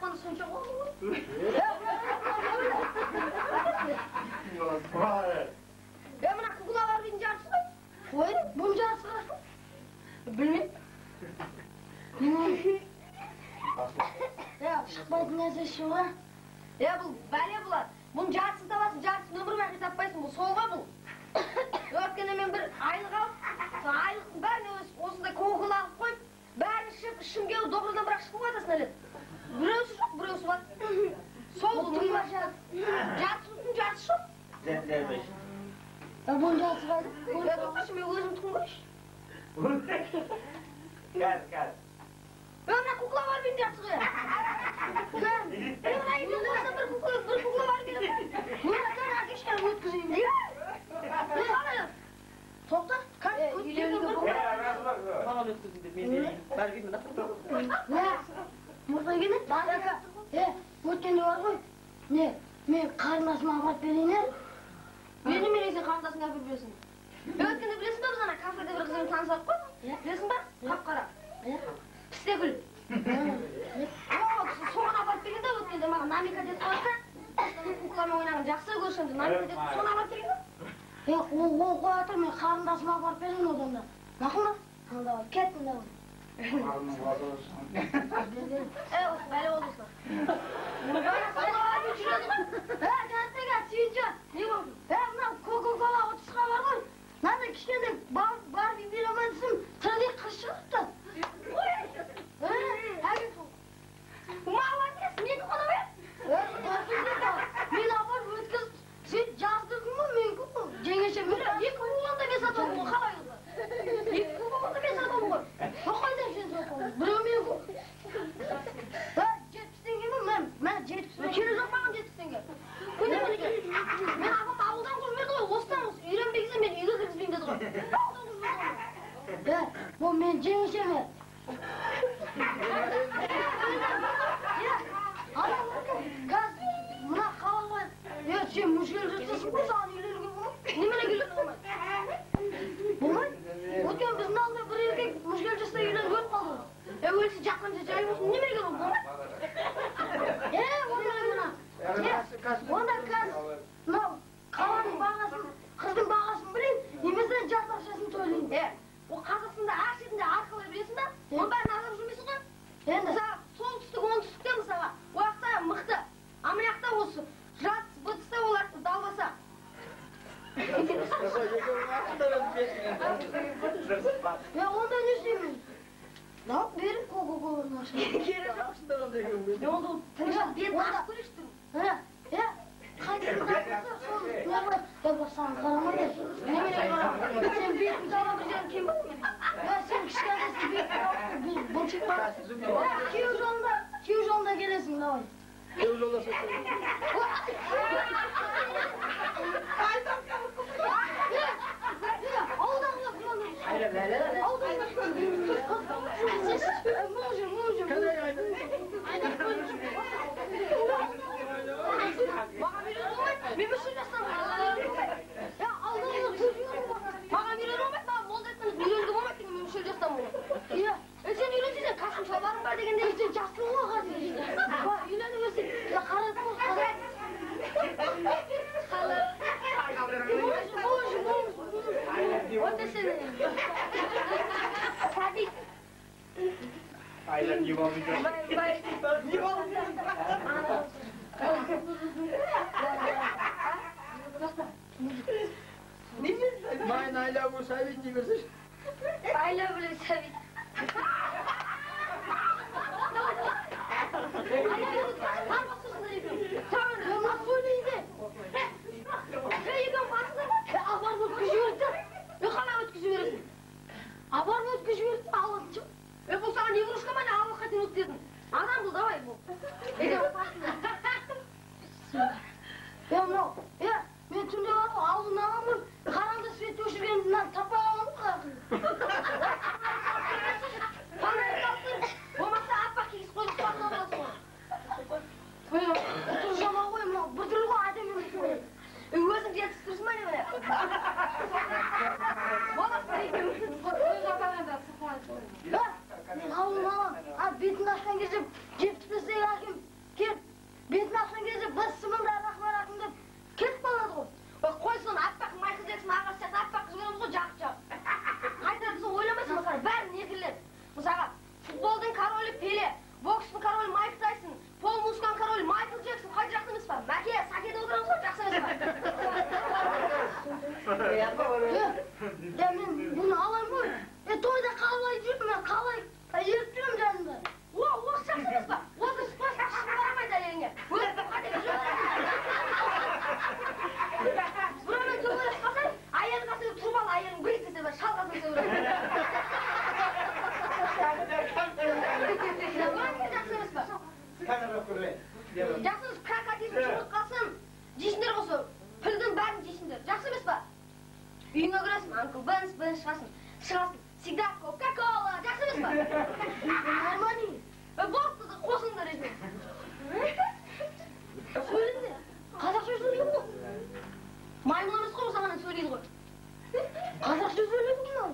жатқаны сонша ғой. Мына куклалар дейтін жартысы ғой. Ой, бұның жартысы қарашы. Білмеймін. Шықпайтын нәрсе үшін ғой. Бұл бәле болады. Бұның жартысын табасың, жартысын өмір бақи таппайсың. Бұл сол ғой бұл. Өткенде мен бір айлық алып, айлықтың бәріне осындай кокыл алып қойып, бәрін ішіп, ішімге добырдан бірақ шығып қойдасың әлет. Біреусі жоқ, біреусі бар. Сол бұның бар жартысын жартысы жоқ. Дәрмеш. Бұның жартысы қайды? Тоқашы, мен өзім тұқым қойшы. Кәз. Мына кукла бар мен жартысы қоя. Мына үйде болса бір кукла бар мен. Мына кешкені өткізейін дейін. Тоқта, үйленуге болды. Маған өткізін деп мен дейін. Бар келмін да. Мұртқа келеді? Өткенде бар ғой. Не, мен қарындасыма апарып берейін е? Мені сен қарындасыңа апарып бересің. Өткенде білесің ба, біз ана кафеде бір қызбен танысып қой? Білесің ба? Қап-қара. Пістегүл. Соған апарып берген де өткенде маған намека деп қойса, кукламен ойнағын жақсы көршімді. Намека деп соны апарып берген де? Ол қоя тұр, мен қарындасыма апарып берейін одан да. Мақыл ма? Анда бар, кеттім да оны. Қарының базы olsun. Бәле болдысың. Бәле салғалап жүреді ғой. Жаттыға, сүйінші. Не болды? Мына кока-кола 30-ға бар ғой. Мынандай кішкенде бар бере алмайсың, тірідей қыз шығыпты. Молодец, мені қона бер. Мен апарып өткізіп, сен жаздырдың ба мен күн? Жеңеше, мен 2 куланда мен сатамын ғой, қалай олар? 2 куланда мен сатамын ғой. Қойдан сен сатамын. Біреу мен күн. 70 теңге ме? Мен 70 теңге. Келе жоқ маған 70 теңге. Көне көне. Мен апам ауылдан қыз берді ғой, осыдан үйленбегізсе мен үйге кіргізбеймін деді ғой. Ауылдан қыз берді ғой. Бұл мен жеңеше ме? Мына қалай, сен мүшел жатсың ғой, саған үйленуге болмайды. Немене үйленуге болмайды? Болмайды? Өткен біздің алдында бір еркек мүшел жатса үйленіп өтіп қалды. Өлсі жаққанша жай болсын, немеге болмайды? Онда кәз, мынау қаланың бағасын, қыздың бағасын білейін, немесе жас ақшасын тойлайын. Ол қазақстанда әр шетінде арқылай білесің ба? Ол бәрін арқылай жүрмейсің ғой? Мысаға солтүстік, оңтүстікте мысаға, о жақта мықты, ана жақта осы жат бытыста олар далбаса. Онда не істеймін? Беріп кока-коланы ашып. Керек жақшында онда екен. Онда тыңжал бет ашып көресің. Қайтып тапқысы, сол не қылып, саған қарамайды. Немене қарамайды? Сен бетін жала бір жерін кем болды мен. Сен кішкенесің бетін бұлшық бар. Күйеу жолында келесің, давай. Күйеу жолда сөйтіп. Мен мүшел жастан алдыңғы маған үйрену болмайды, маған молда еттіңіз үйренуге болмайды деген мен мүшел жастан болмайды. Сен үйренсейсен, қасым шалбарың бар дегенде сен жастың ғой қазір. Үйленіп өсің, қарадың ғой қалай. Сәбит. Aylan yuvamayacağım. Mein Ayla bu Sait diyorsun. Ayla bu Sait. Абарып өткізіп жіберді, алып жүр. Бұл саған не врушка ма, не алып қайтын өткіздің. Адам бұл, давай бұл. Мен түнде бар ғой, алдын ағамын, қараңғы свет өшіргенімнен таппай аламын қағын. Қандай таптың, болмаса аппақ кегіз қойып қағын аласың ғой. Ұтыр жама ғой, бір түрлі ғой, айта мен өткен. Өзің жетістірсің ма не біле? Мен ауылым алам, бетін ашқан кезде жеп түспесек әкем Жақсымыз ба? Жақсымыз крокодил шұлық қалсын. Жейсіңдер қосы. Пілдің бәрін жейсіңдер. Жақсы емес ба? Үйіңе кіресің, анкл Бенс шығасың. Всегда Кока-Кола. Жақсы емес ба? Нормально. Болды қосыңдар ешін. Сөйлеңдер. Қазақша сөйлейін ғой. Маймыл емес қой саған сөйлейді ғой. Қазақша сөйлейді ғой.